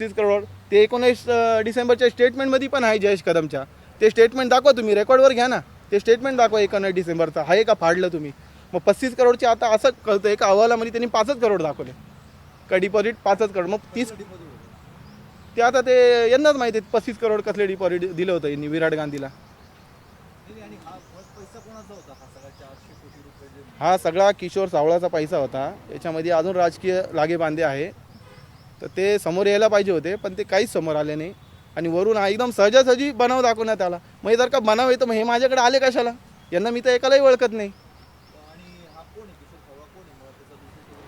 30 करोड ते 19 डिसेंबरच्या स्टेटमेंटमध्ये पण आहे जयेश कदमच्या. ते स्टेटमेंट दाखवा तुम्ही, रेकॉर्डवर घ्या ना. ते स्टेटमेंट दाखवा 19 डिसेंबरचा आहे का फाडलं तुम्ही. मग 35 करोडचे आता असं कळतं एका अहवालामध्ये त्यांनी 5च करोड दाखवले का डिपॉझिट 5च करोड. मग 30 ते आता ते यांनाच माहिती आहे 35 करोड कसले डिपॉझिट दिलं होतं यांनी विराट गांधीला. हा सगळा किशोर सावळाचा पैसा होता. याच्यामध्ये अजून राजकीय लागेबांधे आहे. तर ते समोर यायला पाहिजे होते पण ते काहीच समोर आले नाही. आणि वरून हा एकदम सहजासहजी बनाव दाखवण्यात आला. मग जर का बनाव येतं मग हे माझ्याकडे आले कशाला. यांना मी तर एकालाही ओळखत नाही.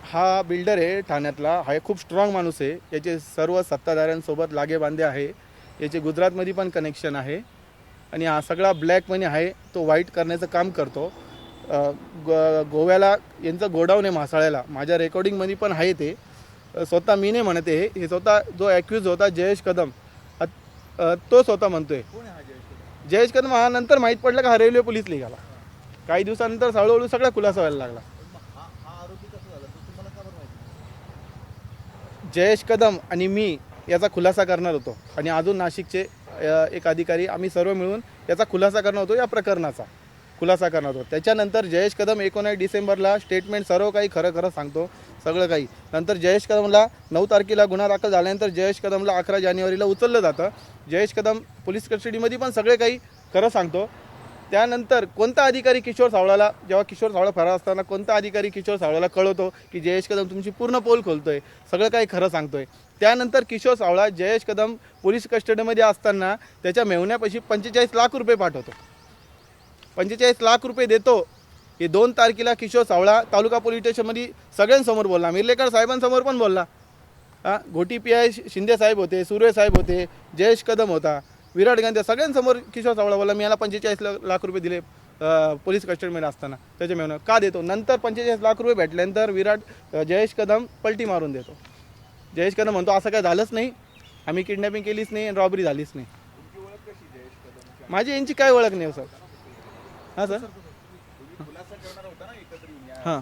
हा बिल्डर आहे ठाण्यातला. हा खूप स्ट्रॉंग माणूस आहे. याचे सर्व सत्ताधाऱ्यांसोबत लागेबांधे आहे. याचे गुजरातमध्ये पण कनेक्शन आहे. आणि हा सगळा ब्लॅक मनी आहे तो वाईट करण्याचं काम करतो. गोव्याला यांचं गोडाऊन आहे मासाळ्याला. माझ्या रेकॉर्डिंगमध्ये पण आहे ते. स्वतः मी नाही म्हणते हे स्वतः जो ॲक्यूज होता जयेश कदम तो स्वतः म्हणतोय. जयेश कदम हा नंतर माहीत पडलं का हा रेल्वे पोलीस निघाला. काही दिवसानंतर हळूहळू सगळा खुलासा व्हायला लागला. जयेश कदम आणि मी याचा खुलासा करणार होतो आणि अजून नाशिकचे एक अधिकारी आम्ही सर्व मिळून याचा खुलासा करणार होतो. या प्रकरणाचा खुलासा करणार होतो. त्याच्यानंतर जयेश कदम 19 डिसेंबरला स्टेटमेंट सर्व काही खरं सांगतो सगळं काही. नंतर जयेश कदमला 9 तारखेला गुन्हा दाखल झाल्यानंतर जयेश कदमला 11 जानेवारीला उचललं जातं. जयेश कदम पोलीस कस्टडीमध्ये पण सगळे काही खरं सांगतो. त्यानंतर कोणता अधिकारी किशोर सावळाला, जेव्हा किशोर सावळा फरार असताना कोणता अधिकारी किशोर सावळाला कळवतो की जयेश कदम तुमची पूर्ण पोल खोलतोय, सगळं काही खरं सांगतोय. त्यानंतर किशोर सावळा जयेश कदम पोलीस कस्टडीमध्ये असताना त्याच्या मेहुण्यापाशी 45 लाख रुपये पाठवतो. 45 लाख रुपये देतो. हे 2 तारखेला किशोर सावळा तालुका पोलीस स्टेशनमध्ये सगळ्यांसमोर बोलला. मिर्लेकर साहेबांसमोर पण बोलला. घोटी PI शिंदे साहेब होते, सुर्वे साहेब होते, जयेश कदम होता, विराट गांधी, सगळ्यांसमोर किशोर सावळा बोलला मी याला 45 लाख रुपये दिले पोलीस कस्टडीमध्ये असताना. त्याच्या मेहून का देतो. नंतर 45 लाख रुपये भेटल्यानंतर जयेश कदम पलटी मारून देतो. जयेश कदम म्हणतो असं काय झालंच नाही, आम्ही किडनॅपिंग केलीच नाही आणि रॉबरी झालीच नाही. माझी यांची काय ओळख नाही सर. हां सर. हां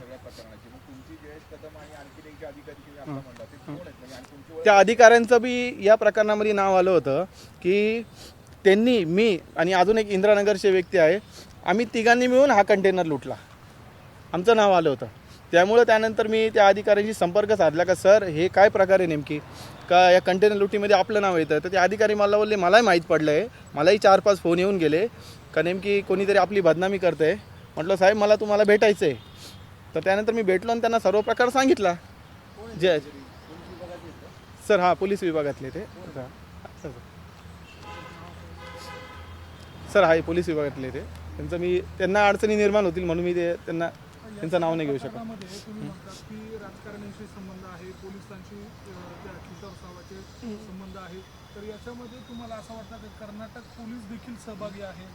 त्या अधिकाऱ्यांचं बी या प्रकरणामध्ये नाव आलं होतं की त्यांनी, मी आणि अजून एक इंद्रानगरचे व्यक्ती आहे, आम्ही तिघांनी मिळून हा कंटेनर लुटला, आमचं नाव आलं होतं. त्यामुळं त्यानंतर मी त्या अधिकाऱ्यांशी संपर्क साधला का सर हे काय प्रकार आहे नेमकी का या कंटेनर लुटीमध्ये आपलं नाव येतं. तर ते अधिकारी मला बोलले मलाही माहीत पडलं आहे, मलाही 4-5 फोन येऊन गेले का नेमकी कोणीतरी आपली बदनामी करतं आहे. म्हटलं साहेब मला तुम्हाला भेटायचं आहे. तर त्यानंतर मी भेटलो आणि त्यांना सर्व प्रकार सांगितला. जय सर हां पोलीस विभागातले ते सर आहे पोलीस विभागातले ते. त्यांना अडचणी निर्माण होतील म्हणून मी ते त्यांचं नाव नाही घेऊ शकत. राजकारणाशी संबंध आहे, पोलिसांशी किशोर सावळाचे संबंध आहे. तर याच्यामध्ये तुम्हाला असं वाटतं की कर्नाटक पोलीस देखील सहभागी आहे,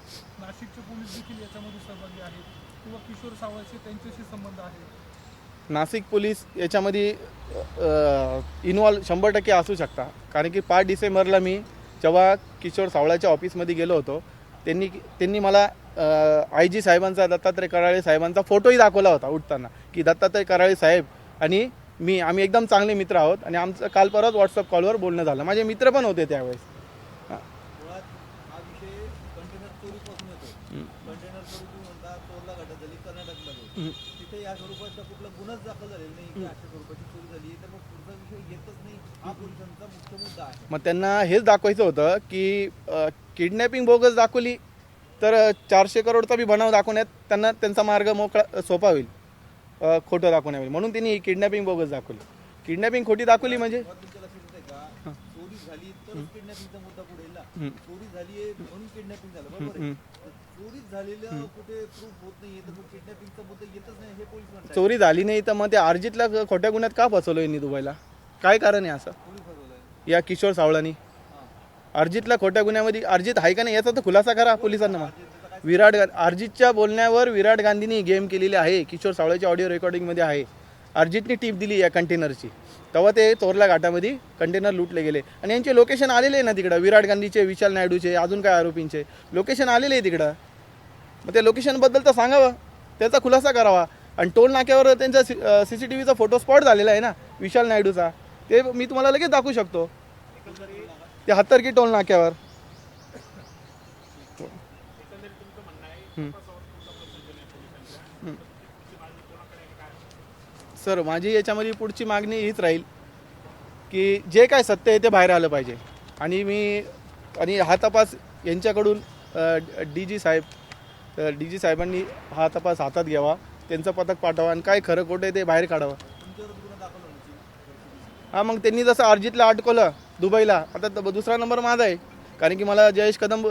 नाशिकचे पोलीस देखील याच्यामध्ये सहभागी आहे किंवा किशोर सावळाचे त्यांच्याशी संबंध आहे. नाशिक पोलीस याच्यामध्ये इन्व्हॉल्व 100% असू शकता. कारण की 5 डिसेंबरला मी जेव्हा किशोर सावळाच्या ऑफिसमध्ये गेलो होतो त्यांनी मला IG साहेबांचा, दत्तात्रय कराळे साहेबांचा फोटोही दाखवला होता उठताना की दत्तात्रय कराळे साहेब आणि मी आम्ही एकदम चांगले मित्र आहोत. आणि आमचं काल परत व्हॉट्सअप कॉलवर बोलणं झालं. माझे मित्र पण होते त्यावेळेस. मग त्यांना हेच दाखवायचं होतं की किडनॅपिंग बोगस दाखवली तर 400 करोडचा बी बनाव दाखवण्यात त्यांचा मार्ग मोकळा सोपा होईल, खोटं दाखवण्यामध्ये. म्हणून त्यांनी किडनॅपिंग बोगस दाखवली. किडनॅपिंग खोटी दाखवली म्हणजे चोरी झाली नाही तर मग ते अर्जितला खोट्या गुन्ह्यात का फसवलं यांनी दुबईला, काय कारण आहे असं या किशोर सावळांनी. अर्जितला खोट्या गुन्ह्यामध्ये अर्जित आहे का नाही याचा तर खुलासा करा पोलिसांना. मग अर्जितच्या बोलण्यावर विराट गांधींनी गेम केलेली आहे. किशोर सावळाच्या ऑडिओ रेकॉर्डिंगमध्ये आहे. अर्जितनी टिप दिली या कंटेनरची, तेव्हा ते तोरला घाटामध्ये कंटेनर लुटले गेले. आणि यांचे लोकेशन आलेले आहे ना तिकडं, विराट गांधीचे, विशाल नायडूचे, अजून काय आरोपींचे लोकेशन आलेले आहे तिकडं. मग त्या लोकेशनबद्दल तर सांगावं, त्याचा खुलासा करावा. आणि टोल नाक्यावर त्यांचा CCTVचा फोटो स्पॉट झालेला आहे ना विशाल नायडूचा, ते मी तुम्हाला लगेच दाखवू शकतो. ते हत्तरकी टोल नाक्यावर. सर माझी याच्यामध्ये पुढची मागणी हीच राहील की जे काय सत्य आहे ते बाहेर आलं पाहिजे. आणि हा तपास यांच्याकडून डी जी साहेबांनी हा तपास हातात घ्यावा, त्यांचं पथक पाठवा आणि काय खरं खोटं आहे ते बाहेर काढावं. हां, मग त्यांनी जसं अर्जितला अटकवलं दुबईला, आता दुसरा नंबर माझा आहे. कारण की मला जयेश कदम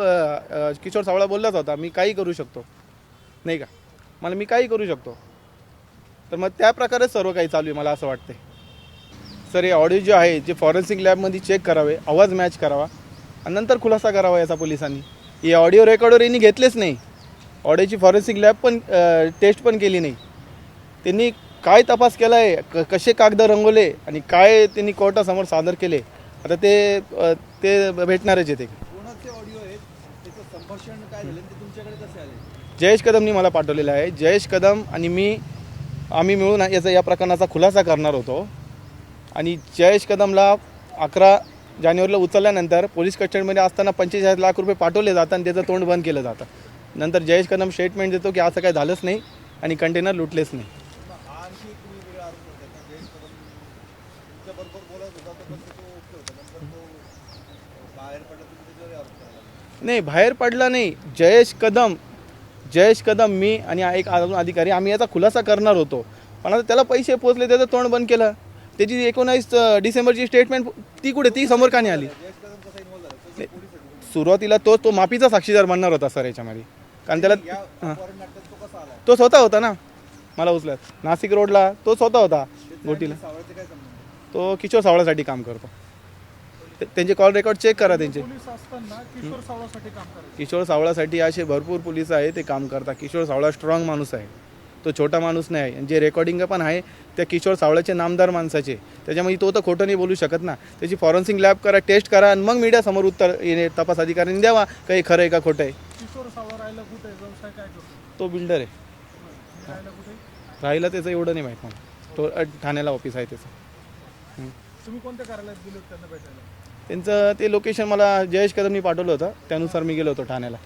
किशोर सावळा बोललाच होता मी काही करू शकतो, नाही का, मी काही करू शकतो. तर मग त्या प्रकारे सर्व काही चालू आहे मला असं वाटतं. सर हे ऑडिओ जे आहे जे फॉरेन्सिक लॅबमध्ये चेक करावे, आवाज मॅच करावा आणि नंतर खुलासा करावा याचा पोलिसांनी. हे ऑडिओ रेकॉर्डर यांनी घेतलेच नाही. ऑडिओची फॉरेन्सिक लॅब पण टेस्ट पण केली नाही. त्यांनी काय तपास केला आहे, कसे कागद रंगवले आणि काय त्यांनी कोर्टासमोर सादर केले, आता ते भेटणारच आहे. ते कोणाचे ऑडिओ आहेत, त्याचं संभाषण काय झालं ते तुमच्याकडे कसे आले? जयेश कदमनी मला पाठवलेलं आहे. जयेश कदम आणि आम्ही मिळून या प्रकरणाचा खुलासा करणार होतो. आणि जयेश कदमला 11 जानेवारीला उचलल्यानंतर पोलीस कस्टडीमध्ये असताना 45 लाख रुपये पाठवले जातात आणि त्याचं तोंड बंद केलं जातं. नंतर जयेश कदम स्टेटमेंट देतो की असं काही झालंच नाही आणि कंटेनर लुटलेच नाही. आणखी तुम्ही वेगळा आरोप करताय का? जयेश कदम तुमच्याबरोबर बोलत होता तर कसं तो ओके होता, नंतर तो बाहेर पडला, तुम्ही त्याच्यावर आरोप करायला? नाही, बाहेर पडला नाही. जयेश कदम मी आणि एक अजून अधिकारी आम्ही याचा खुलासा करणार होतो, पण आता त्याला पैसे पोचले, त्याचं तोंड बंद केलं. त्याची 19 डिसेंबरची स्टेटमेंट ती कुठे, ती समोर का नाही आली? जयेश कदम कसा इन्व्हॉल्व झाला? तो पोलीस सुरुवातीला तो माफीचा साक्षीदार बनणार होता सर याच्यामध्ये. कारण त्याला या फॉरेन नाट्यात तो कसा आला? तो स्वतः होता ना मला उचलत नाशिक रोडला, तो स्वतः होता गोटीला. सावळाचे काय संबंध? तो किशोर सावळासाठी काम करतो. त्यांचे कॉल रेकॉर्ड चेक करा त्यांचे. पोलीस असताना किशोर सावळासाठी काम करायचं. किशोर सावळासाठी असे भरपूर पोलीस आहे ते काम करतात. किशोर सावळा स्ट्रॉंग माणूस आहे, तो छोटा माणूस नाही आहे. जे रेकॉर्डिंग पण आहे त्या किशोर सावळाचे नामदार माणसाचे, त्याच्यामुळे तो तर खोटं नाही बोलू शकत ना. त्याची फॉरेन्सिक लॅब करा, टेस्ट करा आणि मग मीडियासमोर उत्तर तपास अधिकाऱ्यांनी द्यावा काही खरं आहे का खोटं आहे. किशोर सावळा राहायला कुठे आहे? व्यवसाय काय करतो? तो बिल्डर आहे. राहायला कुठे? राहिला त्याचं एवढं नाही माहीत मला. तो ठाण्याला ऑफिस आहे त्याचं. तुम्ही कोणत्या कार्यालयात गेले होते त्यांना भेटायला? त्यांचं ते लोकेशन मला जयेश कदमनी पाठवलं होतं, त्यानुसार मी गेलो होतो ठाण्याला.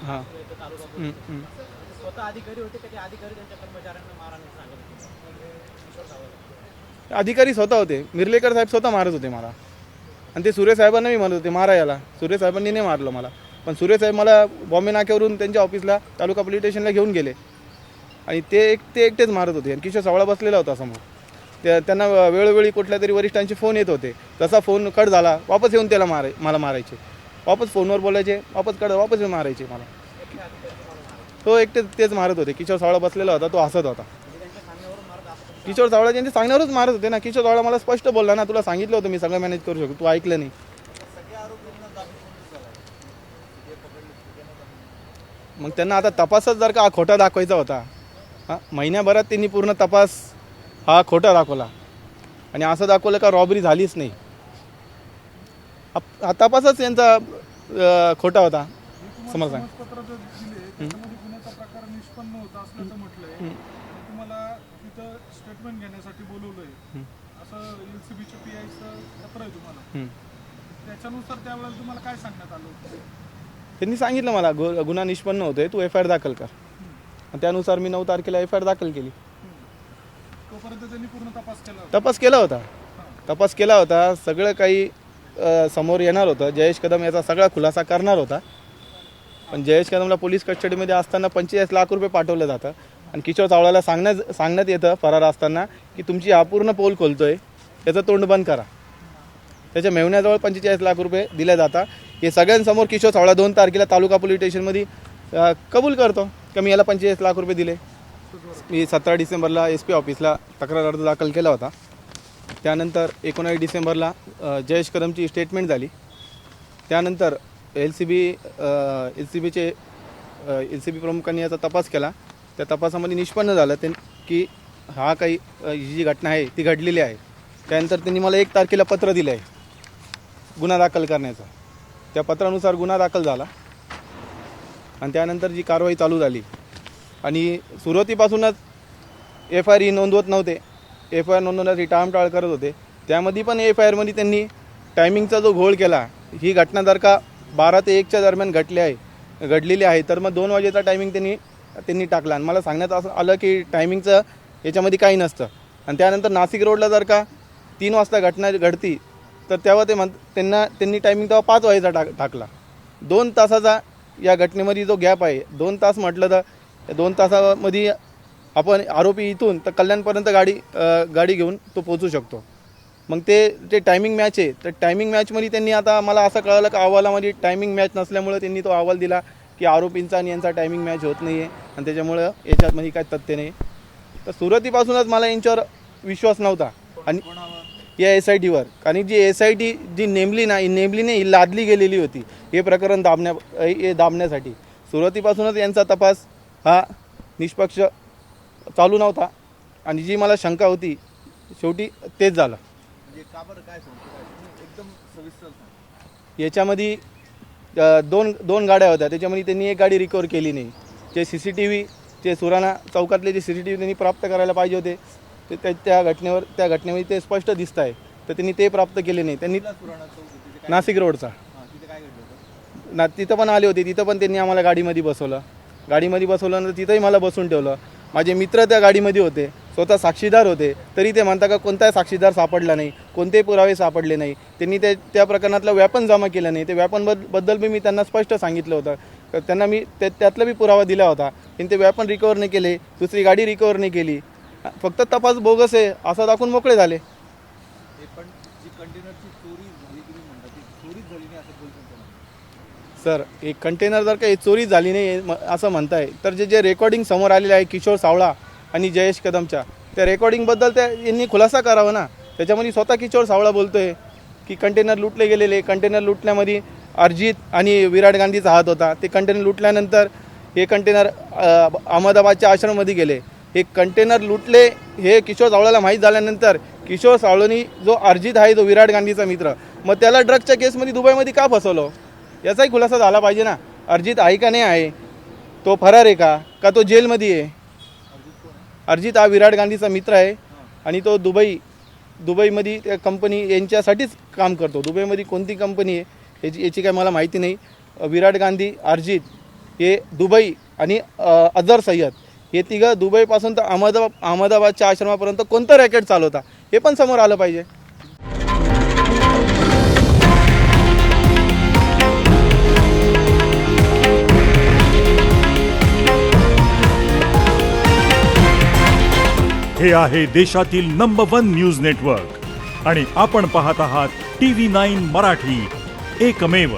हां अधिकारी होते का ते अधिकारी त्यांच्या कर्मचाऱ्यांना मारायला सांगत होते? अधिकारी स्वतः होते. मिर्लेकर साहेब स्वतः मारत होते मला. आणि ते सुरेश साहेबांना मी म्हणत होते मारा याला. सुरेश साहेबांनी नाही मारलं मला, पण सुरेश साहेब मला बॉम्बे नाक्यावरून त्यांच्या ऑफिसला तालुका पोलीस स्टेशनला घेऊन गेले आणि ते एकटेच मारत होते. आणि किशोर सावळा बसलेला होता समोर. त्यांना वेळोवेळी कुठल्या तरी वरिष्ठांचे फोन येत होते. तसा फोन कट झाला, वापस येऊन त्याला मला मारायचे. वापस फोनवर बोलायचे, वापस येऊन मारायचे मला. तो तेच मारत होते. किशोर सावळा बसलेला होता, तो हसत होता. किशोर सावळा त्यांच्या सांगण्यावरच मारत होते ना. किशोर सावळा मला स्पष्ट बोलला ना, तुला सांगितलं होतं मी सगळं मॅनेज करू शकतो, तू ऐकलं नाही. मग त्यांना आता तपासच जर का हा खोटा दाखवायचा होता, महिन्याभरात त्यांनी पूर्ण तपास हा खोटा दाखवला आणि असं दाखवलं का रॉबरी झालीच नाही. हा तपासच यांचा खोटा होता. समज सांग. पत्र जे दिले त्याच्यामध्ये गुन्ह्याचा प्रकार निष्पन्न होता असल्याचं म्हटलंय आणि तुम्हाला तिथं स्टेटमेंट घेण्यासाठी बोलवलंय असं एलसीबीच्या पीआयचं पत्र आहे तुम्हाला. त्याच्यानुसार त्यावेळेला तुम्हाला काय सांगण्यात आलं होतं? त्यांनी सांगितलं मला गुन्हा निष्पन्न होतोय, तू FIR दाखल कर. त्यानुसार मी 9 तारखेला FIR दाखल केली. तोपर्यंत त्यांनी पूर्ण तपास केला होता. तपास केला होता. सगळं काही समोर येणार होतं. जयेश कदम याचा सगळा खुलासा करणार होता. पण जयेश कदमला पोलीस कस्टडीमध्ये असताना 45 लाख रुपये पाठवलं जातं आणि किशोर सावळाला सांगण्यात येतं फरार असताना की तुमची हा पूर्ण पोल खोलतोय, त्याचं तोंड बंद करा. त्याच्या मेव्हण्याजवळ 45 लाख रुपये दिले जातात. हे सगळ्यांसमोर किशोर सावळा 2 तारखेला तालुका पोलीस स्टेशनमध्ये कबूल करतो की मी याला 45 लाख रुपये दिले. मी 17 डिसेंबरला SP ऑफिसला तक्रार अर्ज दाखल केला होता. त्यानंतर 19 डिसेंबरला जयेश कदमची स्टेटमेंट झाली. त्यानंतर LCB प्रमुखांनी याचा तपास केला. त्या तपासामध्ये निष्पन्न झालं की हा काही ही जी घटना आहे ती घडलेली आहे. त्यानंतर त्यांनी मला 1 तारखेला पत्र दिलं आहे गुन्हा दाखल करण्याचं. त्या पत्रानुसार गुन्हा दाखल झाला आणि त्यानंतर जी कारवाई चालू झाली आणि सुरुवातीपासूनच FIR नोंदवत नव्हते. FIR नोंदवण्यासाठी टाळमटाळ करत होते. त्यामध्ये पण FIRमध्ये त्यांनी टायमिंगचा जो घोळ केला, ही घटना जर का 12 ते 1च्या दरम्यान घडलेली आहे, तर मग 2 वाजेचा टायमिंग त्यांनी टाकला आणि मला सांगण्यात असं आलं की टायमिंगचं याच्यामध्ये काही नसतं. आणि त्यानंतर नाशिक रोडला जर का 3 वाजता घटना घडती, तर तेव्हा त्यांनी टायमिंग तेव्हा 5 वाजेचा टाकला. 2 तासाचा या घटनेमध्ये जो गॅप आहे, 2 तास म्हटलं तर 2 तासामध्ये आपण आरोपी इथून तर कल्याणपर्यंत गाडी घेऊन तो पोहोचू शकतो. मग ते टायमिंग मॅच आहे. तर टायमिंग मॅचमध्ये त्यांनी आता मला असं कळलं की अहवालामध्ये टायमिंग मॅच नसल्यामुळे त्यांनी तो अहवाल दिला की आरोपींचा आणि यांचा टायमिंग मॅच होत नाही आहे आणि त्याच्यामुळं याच्यामध्ये काही तथ्य नाही. तर सुरुवातीपासूनच मला यांच्यावर विश्वास नव्हता आणि या SITवर, कारण जी SIT जी नेमली नाही, ही लादली गेलेली होती हे प्रकरण दाबण्यासाठी. सुरुवातीपासूनच यांचा तपास हा निष्पक्ष चालू नव्हता आणि जी मला शंका होती शेवटी तेच झालं. म्हणजे का बरं काय सांगतो काय तुम्ही एकदम सविस्तर सांगा. याच्यामध्ये दोन गाड्या होत्या, त्याच्यामध्ये त्यांनी एक गाडी रिकवर केली नाही. जे CCTV जे सुराणा चौकातले जे CCTV त्यांनी प्राप्त करायला पाहिजे होते ते त्या घटनेमध्ये ते स्पष्ट दिसत आहे, तर त्यांनी ते प्राप्त केले नाही. त्यांनी सुराणा चौक तिथे काय नाशिक रोडचा तिथे काय घडलं होतं? तिथं पण आले होते. तिथं पण त्यांनी आम्हाला गाडीमध्ये बसवलं नंतर तिथंही मला बसून ठेवलं. माझे मित्र त्या गाडीमध्ये होते, स्वतः साक्षीदार होते, तरी ते म्हणता का कोणताही साक्षीदार सापडला नाही, कोणतेही पुरावे सापडले नाही. त्यांनी त्या प्रकरणातलं व्यापन जमा केलं नाही. ते व्यापनबद्दल मी त्यांना स्पष्ट सांगितलं होतं. त्यांना मी त्यातला बी पुरावा दिला होता. त्यांनी ते व्यापन रिकवर नाही केले, दुसरी गाडी रिकवर नाही केली. फक्त तपास बोगस आहे असं दाखवून मोकळे झाले. हे पण जी कंटेनरची चोरी झाली तुम्ही म्हणता ती चोरीच झाली नाही असं बोलतो तुम्हाला? सर, एक कंटेनर जर का चोरी झाली नाही असं म्हणताय, तर जे रेकॉर्डिंग समोर आलेले आहे किशोर सावळा आणि जयेश कदमच्या, त्या रेकॉर्डिंगबद्दल यांनी खुलासा करावा ना. त्याच्यामध्ये स्वतः किशोर सावळा बोलतोय की कंटेनर लुटले गेलेले. कंटेनर लुटण्यामध्ये अर्जित आणि विराट गांधीचा हात होता. ते कंटेनर लुटल्यानंतर हे कंटेनर अहमदाबादच्या आश्रममध्ये गेले. हे कंटेनर लुटले हे किशोर सावळाला माहीत झाल्यानंतर किशोर सावळांनी जो अर्जित आहे, जो विराट गांधीचा मित्र, मग त्याला ड्रग्सच्या केसमध्ये दुबईमध्ये का फसवलं याचाही खुलासा झाला पाहिजे ना. अर्जित आहे का नाही आहे, तो फरार आहे का तो जेलमध्ये आहे. अर्जित हा विराट गांधीचा मित्र आहे आणि तो दुबईमध्ये त्या कंपनी यांच्यासाठीच काम करतो. दुबईमध्ये कोणती कंपनी आहे याची काय मला माहिती नाही. विराट गांधी, अर्जित हे दुबई आणि अझर सय्यद हे तिघं दुबईपासून तर अहमदाबादच्या आश्रमापर्यंत कोणतं रॅकेट चालवता हे पण समोर आलं पाहिजे. हे आहे देशातील नंबर 1 न्यूज नेटवर्क आणि आपण पाहत आहात TV9 मराठी, एकमेव.